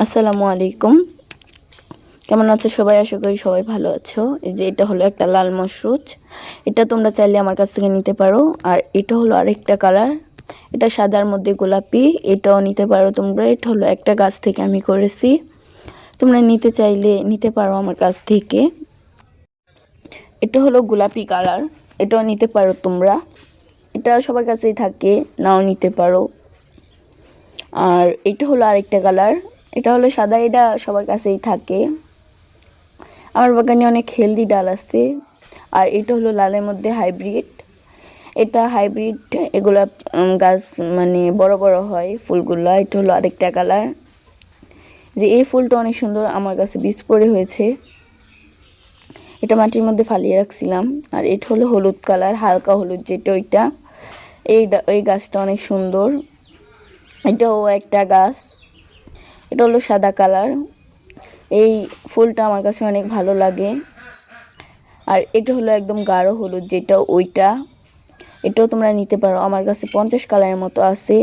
আসসালামু আলাইকুম। কেমন আছো সবাই? আশা করি সবাই ভালো আছো। এই যে এটা হলো একটা লাল মশরুচ, এটা তোমরা চাইলে আমার কাছ থেকে নিতে পারো। আর এটা হলো আরেকটা কালার, এটা সাদার মধ্যে গোলাপি, এটাও নিতে পারো তোমরা। এটা হলো একটা গাছ থেকে আমি করেছি, তোমরা নিতে চাইলে নিতে পারো আমার কাছ থেকে। এটা হলো গোলাপি কালার, এটাও নিতে পারো তোমরা। এটা সবার কাছেই থাকে, নাও নিতে পারো। আর এটা হলো আরেকটা কালার, এটা হলো সাদা, এটা সবার কাছেই থাকে। আমার বাগানে অনেক হেলদি ডাল আছে। আর এটা হলো লালের মধ্যে হাইব্রিড, এটা হাইব্রিড, এগুলা গাছ মানে বড় বড় হয় ফুলগুলা। এটা হলো আরেকটা কালার, যে এই ফুলটা অনেক সুন্দর, আমার কাছে বীজ পড়ে হয়েছে, এটা মাটির মধ্যে ফালিয়ে রাখছিলাম। আর এটা হলো হলুদ কালার, হালকা হলুদ যেটা, ওইটা এই গাছটা অনেক সুন্দর, এটাও একটা গাছ। এটা হলো সাদা কালার, এই ফুলটা আমার কাছে অনেক ভালো লাগে। আর এটা হলো একদম গাঢ় হলুদ যেটা, ওইটা, এটাও তোমরা নিতে পারো। আমার কাছে 50 কালারের মতো আছে।